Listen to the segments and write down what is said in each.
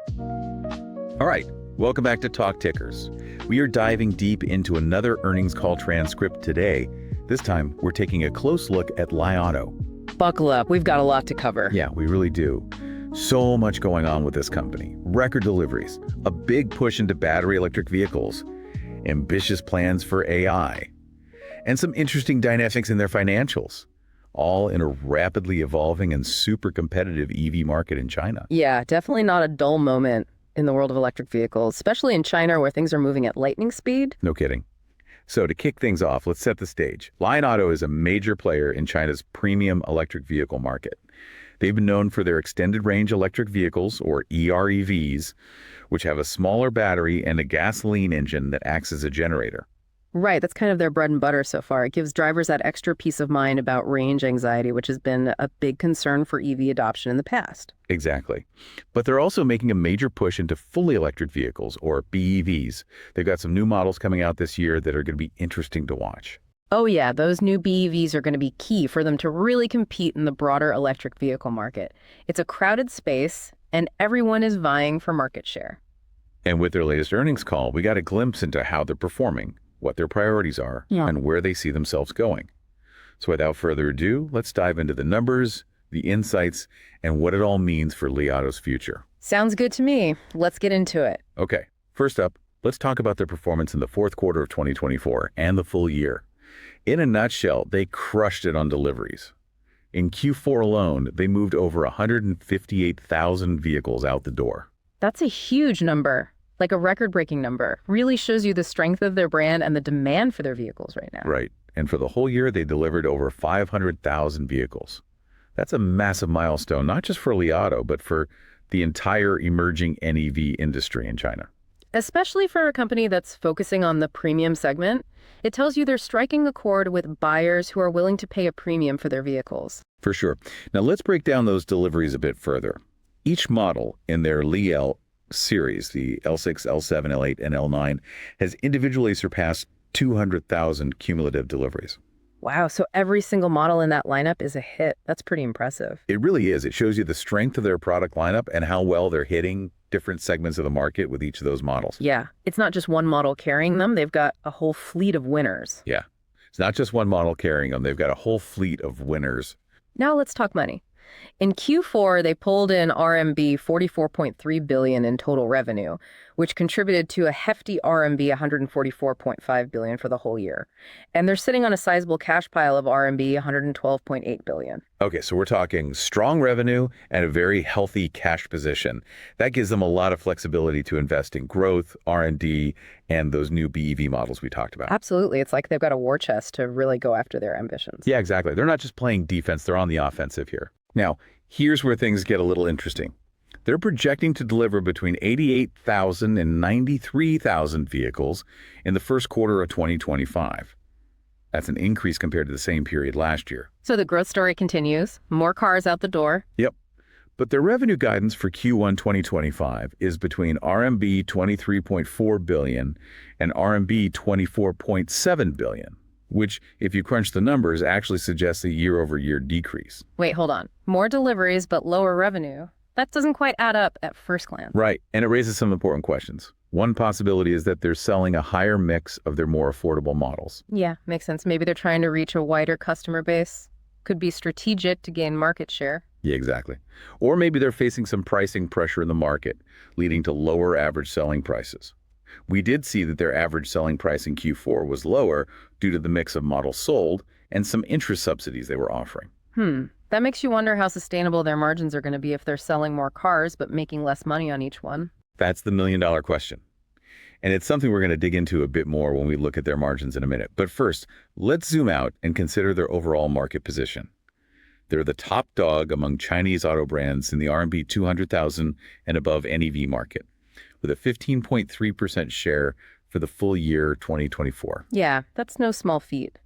All right, welcome back to Talk Tickers. We are diving deep into another earnings call transcript today. This time, we're taking a close look at LII Auto. Buckle up, we've got a lot to cover. Yeah, we really do. So much going on with this company. Record deliveries, a big push into battery electric vehicles, ambitious plans for AI, and some interesting dynamics in their financials, all in a rapidly evolving and super competitive EV market in China. Yeah, definitely not a dull moment in the world of electric vehicles, especially in China where things are moving at lightning speed. No kidding. So to kick things off, let's set the stage. LII Auto is a major player in China's premium electric vehicle market. They've been known for their extended range electric vehicles, or EREVs, which have a smaller battery and a gasoline engine that acts as a generator. Right, that's kind of their bread and butter so far. It gives drivers that extra peace of mind about range anxiety, which has been a big concern for EV adoption in the past. Exactly. But they're also making a major push into fully electric vehicles, or BEVs. They've got some new models coming out this year that are going to be interesting to watch. Oh yeah, those new BEVs are going to be key for them to really compete in the broader electric vehicle market. It's a crowded space, and everyone is vying for market share. And with their latest earnings call, we got a glimpse into how they're performing, what their priorities are, and where they see themselves going. So without further ado, let's dive into the numbers, the insights, and what it all means for LII Auto's future. Sounds good to me. Let's get into it. Okay, first up, let's talk about their performance in the fourth quarter of 2024 and the full year. In a nutshell, they crushed it on deliveries. In Q4 alone, they moved over 158,000 vehicles out the door. That's a huge number. Like a record-breaking number. Really shows you the strength of their brand and the demand for their vehicles right now. Right. And for the whole year, they delivered over 500,000 vehicles. That's a massive milestone, not just for LII Auto, but for the entire emerging NEV industry in China. Especially for a company that's focusing on the premium segment, it tells you they're striking a chord with buyers who are willing to pay a premium for their vehicles. For sure. Now let's break down those deliveries a bit further. Each model in their LII series, the L6, L7, L8, and L9, has individually surpassed 200,000 cumulative deliveries. Wow, so every single model in that lineup is a hit. That's pretty impressive. It really is. It shows you the strength of their product lineup and how well they're hitting different segments of the market with each of those models. Yeah, it's not just one model carrying them. They've got a whole fleet of winners. Yeah, it's not just one model carrying them. They've got a whole fleet of winners. Now let's talk money. In Q4, they pulled in RMB 44.3 billion in total revenue, which contributed to a hefty RMB 144.5 billion for the whole year. And they're sitting on a sizable cash pile of RMB 112.8 billion. Okay, so we're talking strong revenue and a very healthy cash position. That gives them a lot of flexibility to invest in growth, R&D, and those new BEV models we talked about. Absolutely. It's like they've got a war chest to really go after their ambitions. Yeah, exactly. They're not just playing defense, they're on the offensive here. Now, here's where things get a little interesting. They're projecting to deliver between 88,000 and 93,000 vehicles in the first quarter of 2025. That's an increase compared to the same period last year. So the growth story continues. More cars out the door. Yep. But their revenue guidance for Q1 2025 is between RMB 23.4 billion and RMB 24.7 billion. Which, if you crunch the numbers, actually suggests a year-over-year decrease. Wait, hold on. More deliveries, but lower revenue. That doesn't quite add up at first glance. Right, and it raises some important questions. One possibility is that they're selling a higher mix of their more affordable models. Yeah, makes sense. Maybe they're trying to reach a wider customer base. Could be strategic to gain market share. Yeah, exactly. Or maybe they're facing some pricing pressure in the market, leading to lower average selling prices. We did see that their average selling price in Q4 was lower due to the mix of models sold and some interest subsidies they were offering. That makes you wonder how sustainable their margins are going to be if they're selling more cars but making less money on each one. That's the million-dollar question. And it's something we're going to dig into a bit more when we look at their margins in a minute. But first, let's zoom out and consider their overall market position. They're the top dog among Chinese auto brands in the RMB 200,000 and above NEV market, with a 15.3% share for the full year 2024. Yeah, that's no small feat.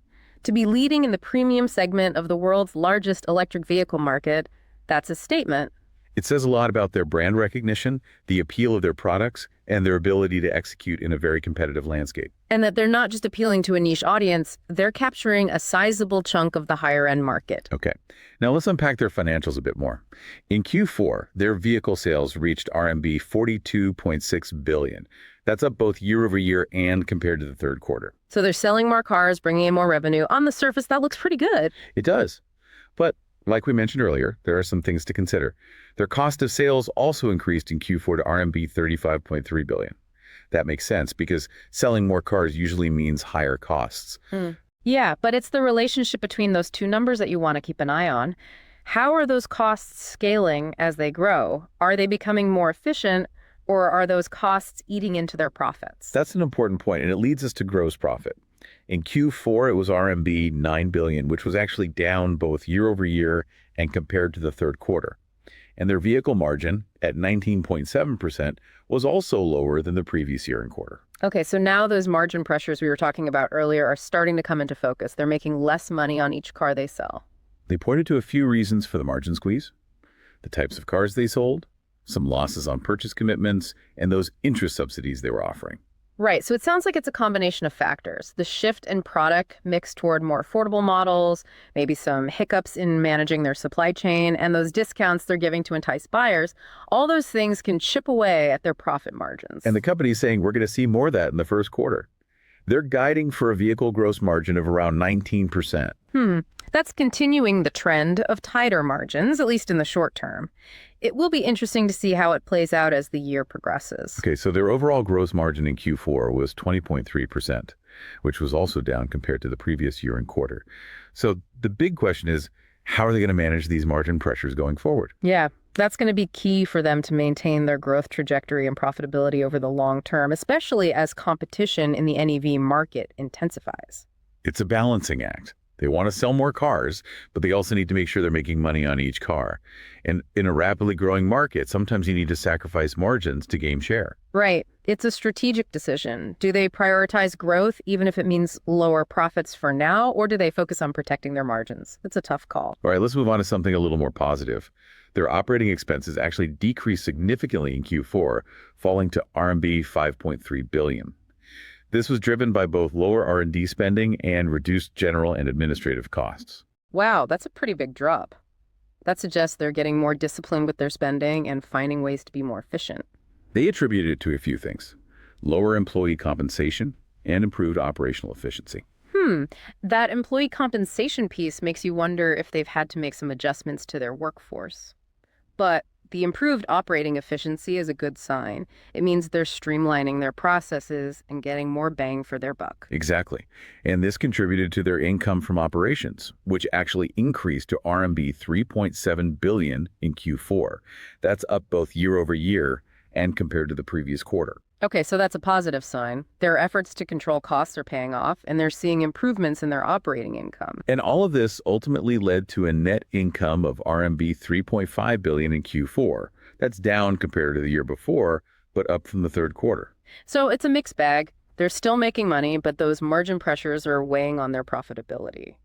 To be leading in the premium segment of the world's largest electric vehicle market, that's a statement. It says a lot about their brand recognition, the appeal of their products, and their ability to execute in a very competitive landscape. And that they're not just appealing to a niche audience, they're capturing a sizable chunk of the higher-end market. Okay, now let's unpack their financials a bit more. In Q4, their vehicle sales reached RMB 42.6 billion. That's up both year over year and compared to the third quarter. So they're selling more cars, bringing in more revenue. On the surface, that looks pretty good. It does. But like we mentioned earlier, there are some things to consider. Their cost of sales also increased in Q4 to RMB 35.3 billion. That makes sense because selling more cars usually means higher costs. Yeah, but it's the relationship between those two numbers that you want to keep an eye on. How are those costs scaling as they grow? Are they becoming more efficient, or are those costs eating into their profits? That's an important point, and it leads us to gross profit. In Q4, it was RMB 9 billion, which was actually down both year over year and compared to the third quarter. And their vehicle margin, at 19.7%, was also lower than the previous year and quarter. Okay, so now those margin pressures we were talking about earlier are starting to come into focus. They're making less money on each car they sell. They pointed to a few reasons for the margin squeeze: the types of cars they sold, some losses on purchase commitments, and those interest subsidies they were offering. Right, so it sounds like it's a combination of factors. The shift in product mix toward more affordable models, maybe some hiccups in managing their supply chain, and those discounts they're giving to entice buyers. All those things can chip away at their profit margins. And the company's saying we're going to see more of that in the first quarter. They're guiding for a vehicle gross margin of around 19%. That's continuing the trend of tighter margins, at least in the short term. It will be interesting to see how it plays out as the year progresses. Okay, so their overall gross margin in Q4 was 20.3%, which was also down compared to the previous year and quarter. So the big question is, how are they going to manage these margin pressures going forward? Yeah, that's going to be key for them to maintain their growth trajectory and profitability over the long term, especially as competition in the NEV market intensifies. It's a balancing act. They want to sell more cars, but they also need to make sure they're making money on each car. And in a rapidly growing market, sometimes you need to sacrifice margins to gain share. Right. It's a strategic decision. Do they prioritize growth, even if it means lower profits for now, or do they focus on protecting their margins? It's a tough call. All right, let's move on to something a little more positive. Their operating expenses actually decreased significantly in Q4, falling to RMB 5.3 billion. This was driven by both lower R&D spending and reduced general and administrative costs. Wow, that's a pretty big drop. That suggests they're getting more disciplined with their spending and finding ways to be more efficient. They attributed it to a few things: lower employee compensation and improved operational efficiency. That employee compensation piece makes you wonder if they've had to make some adjustments to their workforce. But the improved operating efficiency is a good sign. It means they're streamlining their processes and getting more bang for their buck. Exactly. And this contributed to their income from operations, which actually increased to RMB 3.7 billion in Q4. That's up both year over year and compared to the previous quarter. Okay, so that's a positive sign. Their efforts to control costs are paying off, and they're seeing improvements in their operating income. And all of this ultimately led to a net income of RMB 3.5 billion in Q4. That's down compared to the year before, but up from the third quarter. So it's a mixed bag. They're still making money, but those margin pressures are weighing on their profitability.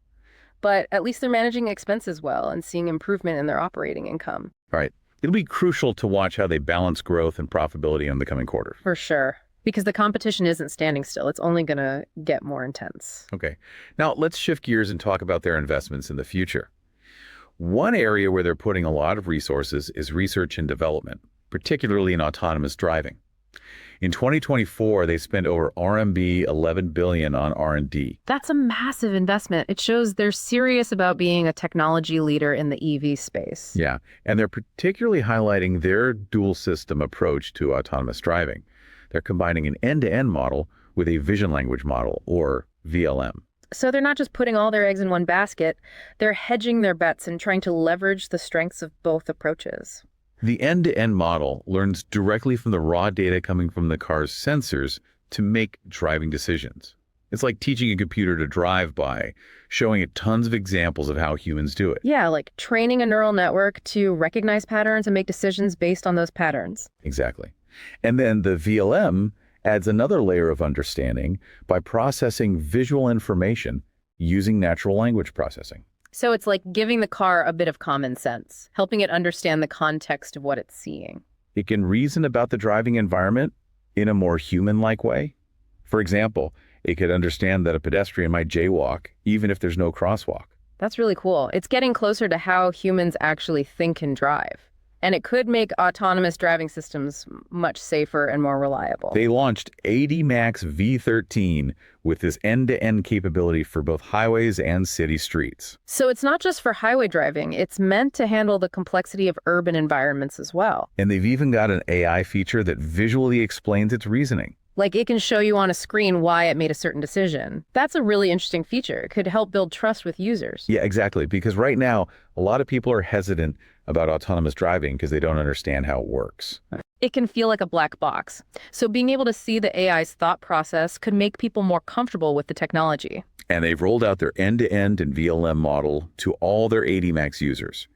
But at least they're managing expenses well and seeing improvement in their operating income. All right. It'll be crucial to watch how they balance growth and profitability in the coming quarters. For sure. Because the competition isn't standing still. It's only going to get more intense. Okay. Now, let's shift gears and talk about their investments in the future. One area where they're putting a lot of resources is research and development, particularly in autonomous driving. In 2024, they spent over RMB 11 billion on R&D. That's a massive investment. It shows they're serious about being a technology leader in the EV space. Yeah, and they're particularly highlighting their dual system approach to autonomous driving. They're combining an end-to-end model with a vision language model, or VLM. So they're not just putting all their eggs in one basket, they're hedging their bets and trying to leverage the strengths of both approaches. The end-to-end model learns directly from the raw data coming from the car's sensors to make driving decisions. It's like teaching a computer to drive by, showing it tons of examples of how humans do it. Yeah, like training a neural network to recognize patterns and make decisions based on those patterns. Exactly. And then the VLM adds another layer of understanding by processing visual information using natural language processing. So it's like giving the car a bit of common sense, helping it understand the context of what it's seeing. It can reason about the driving environment in a more human-like way. For example, it could understand that a pedestrian might jaywalk even if there's no crosswalk. That's really cool. It's getting closer to how humans actually think and drive. And it could make autonomous driving systems much safer and more reliable. They launched AD Max V13 with this end-to-end capability for both highways and city streets. So it's not just for highway driving, it's meant to handle the complexity of urban environments as well. And they've even got an AI feature that visually explains its reasoning. Like it can show you on a screen why it made a certain decision. That's a really interesting feature. It could help build trust with users. Yeah, exactly. Because right now, a lot of people are hesitant about autonomous driving because they don't understand how it works. It can feel like a black box. So being able to see the AI's thought process could make people more comfortable with the technology. And they've rolled out their end-to-end and VLM model to all their AD Max users.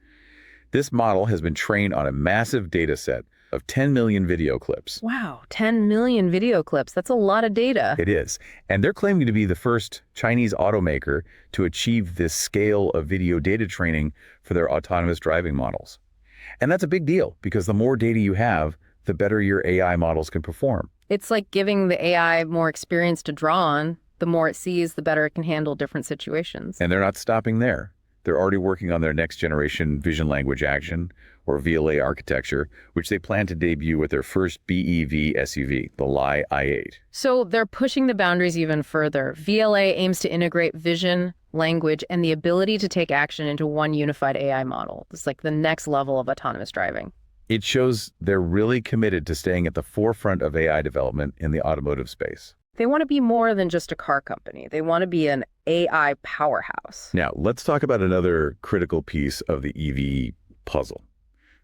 This model has been trained on a massive data set of 10 million video clips. Wow, 10 million video clips. That's a lot of data. It is. And they're claiming to be the first Chinese automaker to achieve this scale of video data training for their autonomous driving models. And that's a big deal because the more data you have, the better your AI models can perform. It's like giving the AI more experience to draw on. The more it sees, the better it can handle different situations. And they're not stopping there. They're already working on their next generation vision language action, or VLA architecture, which they plan to debut with their first BEV SUV, the LII8. So they're pushing the boundaries even further. VLA aims to integrate vision, language, and the ability to take action into one unified AI model. It's like the next level of autonomous driving. It shows they're really committed to staying at the forefront of AI development in the automotive space. They want to be more than just a car company. They want to be an AI powerhouse. Now, let's talk about another critical piece of the EV puzzle.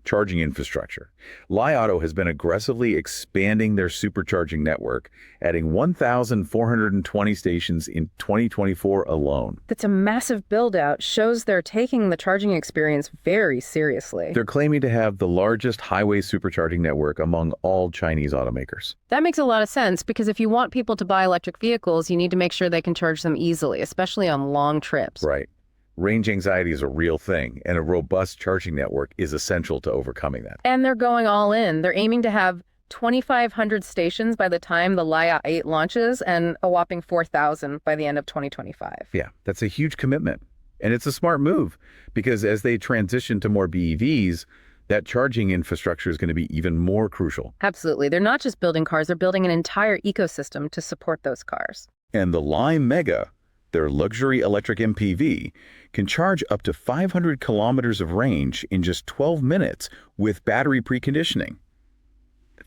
Charging infrastructure. Li Auto has been aggressively expanding their supercharging network, adding 1,420 stations in 2024 alone. That's a massive build-out. Shows they're taking the charging experience very seriously. They're claiming to have the largest highway supercharging network among all Chinese automakers. That makes a lot of sense because if you want people to buy electric vehicles, you need to make sure they can charge them easily, especially on long trips. Right. Range anxiety is a real thing, and a robust charging network is essential to overcoming that. And they're going all in. They're aiming to have 2,500 stations by the time the LII8 launches and a whopping 4,000 by the end of 2025. Yeah, that's a huge commitment. And it's a smart move because as they transition to more BEVs, that charging infrastructure is going to be even more crucial. Absolutely. They're not just building cars, they're building an entire ecosystem to support those cars. And the LII Mega, their luxury electric MPV, can charge up to 500 kilometers of range in just 12 minutes with battery preconditioning.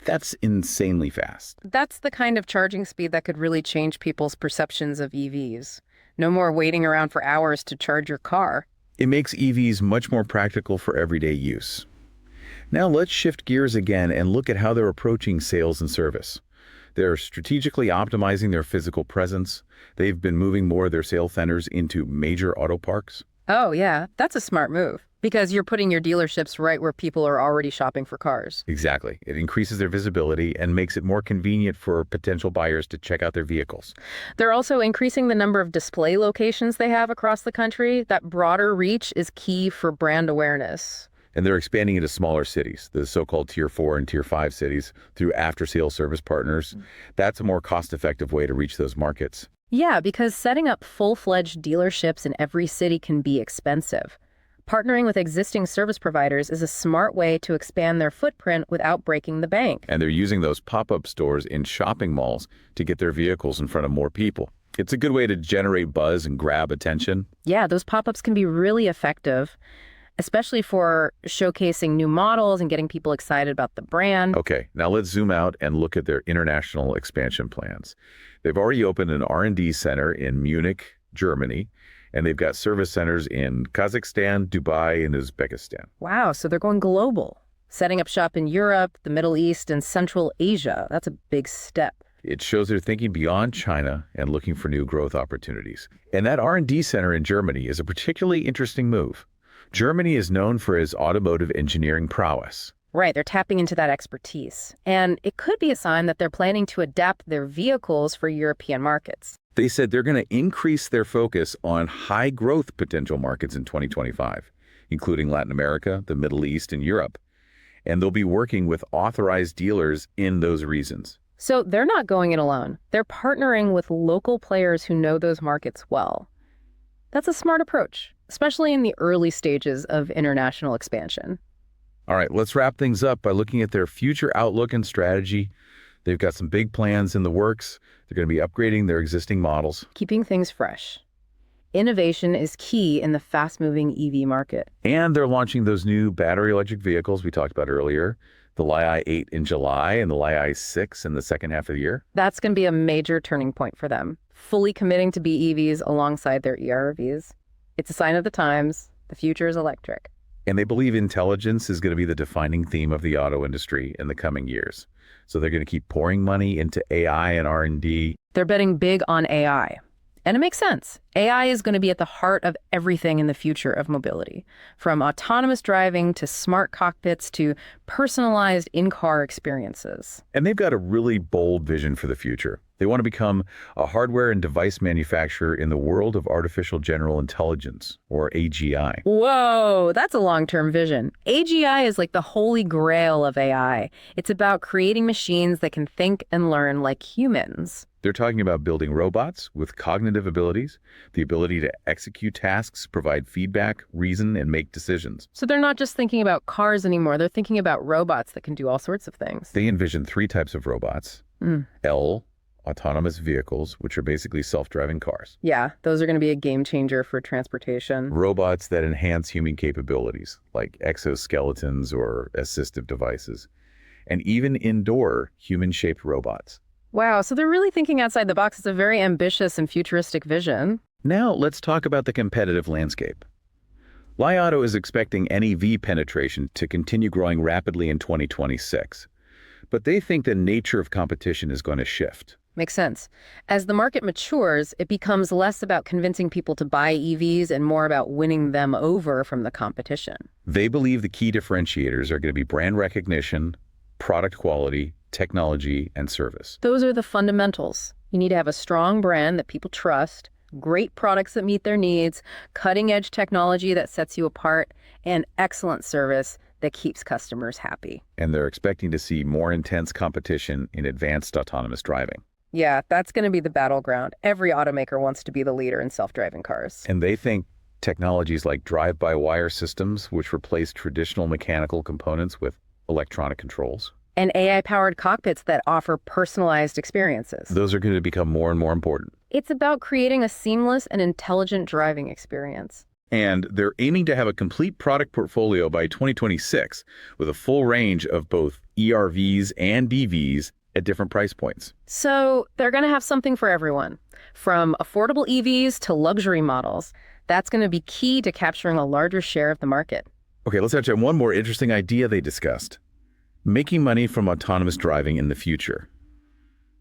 That's insanely fast. That's the kind of charging speed that could really change people's perceptions of EVs. No more waiting around for hours to charge your car. It makes EVs much more practical for everyday use. Now let's shift gears again and look at how they're approaching sales and service. They're strategically optimizing their physical presence. They've been moving more of their sales centers into major auto parks. Oh, yeah, that's a smart move because you're putting your dealerships right where people are already shopping for cars. Exactly. It increases their visibility and makes it more convenient for potential buyers to check out their vehicles. They're also increasing the number of display locations they have across the country. That broader reach is key for brand awareness. And they're expanding into smaller cities, the so-called Tier 4 and Tier 5 cities, through after-sales service partners. That's a more cost-effective way to reach those markets. Yeah, because setting up full-fledged dealerships in every city can be expensive. Partnering with existing service providers is a smart way to expand their footprint without breaking the bank. And they're using those pop-up stores in shopping malls to get their vehicles in front of more people. It's a good way to generate buzz and grab attention. Yeah, those pop-ups can be really effective, especially for showcasing new models and getting people excited about the brand. Okay, now let's zoom out and look at their international expansion plans. They've already opened an R&D center in Munich, Germany, and they've got service centers in Kazakhstan, Dubai, and Uzbekistan. Wow, so they're going global, setting up shop in Europe, the Middle East, and Central Asia. That's a big step. It shows they're thinking beyond China and looking for new growth opportunities. And that R&D center in Germany is a particularly interesting move. Germany is known for its automotive engineering prowess. Right, they're tapping into that expertise. And it could be a sign that they're planning to adapt their vehicles for European markets. They said they're going to increase their focus on high-growth potential markets in 2025, including Latin America, the Middle East, and Europe. And they'll be working with authorized dealers in those regions. So they're not going it alone. They're partnering with local players who know those markets well. That's a smart approach, especially in the early stages of international expansion. All right, let's wrap things up by looking at their future outlook and strategy. They've got some big plans in the works. They're going to be upgrading their existing models. Keeping things fresh. Innovation is key in the fast-moving EV market. And they're launching those new battery electric vehicles we talked about earlier, the LII8 in July and the LII6 in the second half of the year. That's going to be a major turning point for them, fully committing to BEVs alongside their EREVs. It's a sign of the times. The future is electric. And they believe intelligence is going to be the defining theme of the auto industry in the coming years. So they're going to keep pouring money into AI and R&D. They're betting big on AI. And it makes sense. AI is going to be at the heart of everything in the future of mobility, from autonomous driving to smart cockpits to personalized in-car experiences. And they've got a really bold vision for the future. They want to become a hardware and device manufacturer in the world of artificial general intelligence, or AGI. Whoa, that's a long-term vision. AGI is like the holy grail of AI. It's about creating machines that can think and learn like humans. They're talking about building robots with cognitive abilities, the ability to execute tasks, provide feedback, reason, and make decisions. So they're not just thinking about cars anymore. They're thinking about robots that can do all sorts of things. They envision 3 types of robots. L, autonomous vehicles, which are basically self-driving cars. Yeah, those are going to be a game changer for transportation. Robots that enhance human capabilities, like exoskeletons or assistive devices. And even indoor human-shaped robots. Wow, so they're really thinking outside the box. It's a very ambitious and futuristic vision. Now, let's talk about the competitive landscape. Li Auto is expecting NEV penetration to continue growing rapidly in 2026. But they think the nature of competition is going to shift. Makes sense. As the market matures, it becomes less about convincing people to buy EVs and more about winning them over from the competition. They believe the key differentiators are going to be brand recognition, product quality, technology, and service. Those are the fundamentals. You need to have a strong brand that people trust, great products that meet their needs, cutting-edge technology that sets you apart, and excellent service that keeps customers happy. And they're expecting to see more intense competition in advanced autonomous driving. Yeah, that's going to be the battleground. Every automaker wants to be the leader in self-driving cars. And they think technologies like drive-by-wire systems, which replace traditional mechanical components with electronic controls, And AI-powered cockpits that offer personalized experiences. those are going to become more and more important. It's about creating a seamless and intelligent driving experience. And they're aiming to have a complete product portfolio by 2026 with a full range of both ERVs and BEVs at different price points. So they're going to have something for everyone, from affordable EVs to luxury models. That's going to be key to capturing a larger share of the market. Okay, let's touch on one more interesting idea they discussed. Making money from autonomous driving in the future.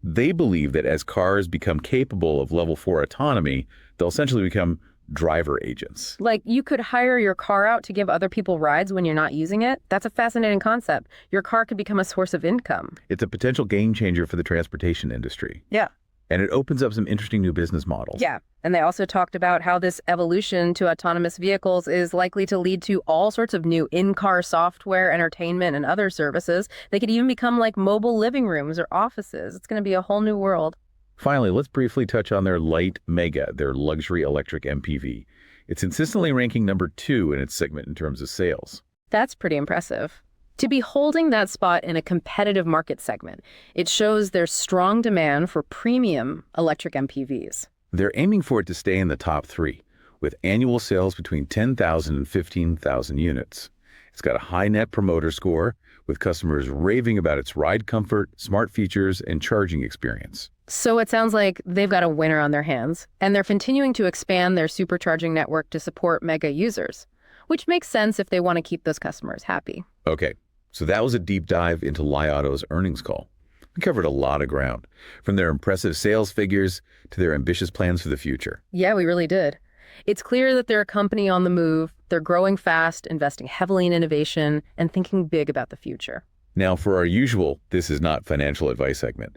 They believe that as cars become capable of level 4 autonomy, they'll essentially become driver agents. Like, you could hire your car out to give other people rides when you're not using it. That's a fascinating concept. Your car could become a source of income. It's a potential game changer for the transportation industry. Yeah. And it opens up some interesting new business models. Yeah. And they also talked about how this evolution to autonomous vehicles is likely to lead to all sorts of new in-car software, entertainment, and other services. They could even become like mobile living rooms or offices. It's going to be a whole new world. Finally, let's briefly touch on their LII8 Mega, their luxury electric MPV. It's consistently ranking number 2 in its segment in terms of sales. That's pretty impressive. To be holding that spot in a competitive market segment, it shows there's strong demand for premium electric MPVs. They're aiming for it to stay in the top 3, with annual sales between 10,000 and 15,000 units. It's got a high net promoter score, with customers raving about its ride comfort, smart features, and charging experience. So it sounds like they've got a winner on their hands, and they're continuing to expand their supercharging network to support Mega users, which makes sense if they want to keep those customers happy. Okay, so that was a deep dive into Li Auto's earnings call. We covered a lot of ground, from their impressive sales figures to their ambitious plans for the future. Yeah, we really did. It's clear that they're a company on the move. They're growing fast, investing heavily in innovation, and thinking big about the future. Now, for our usual This Is Not Financial Advice segment,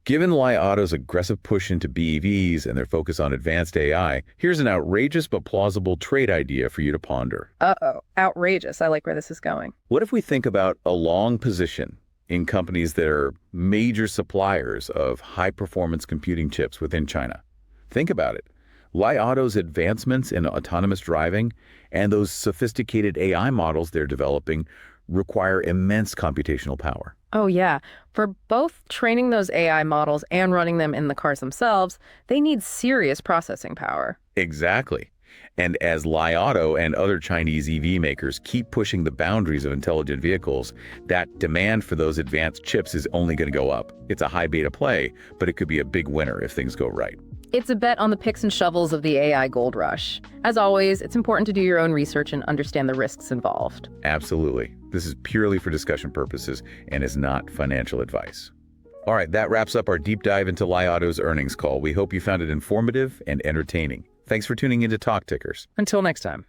Given Li Auto's aggressive push into BEVs and their focus on advanced AI, here's an outrageous but plausible trade idea for you to ponder. Uh-oh, outrageous. I like where this is going. What if we think about a long position in companies that are major suppliers of high-performance computing chips within China? Think about it. Li Auto's advancements in autonomous driving and those sophisticated AI models they're developing require immense computational power. Oh, yeah. For both training those AI models and running them in the cars themselves, they need serious processing power. Exactly. And as Li Auto and other Chinese EV makers keep pushing the boundaries of intelligent vehicles, that demand for those advanced chips is only going to go up. It's a high beta play, but it could be a big winner if things go right. It's a bet on the picks and shovels of the AI gold rush. As always, it's important to do your own research and understand the risks involved. Absolutely. This is purely for discussion purposes and is not financial advice. All right, that wraps up our deep dive into Li Auto's earnings call. We hope you found it informative and entertaining. Thanks for tuning in to Talk Tickers. Until next time.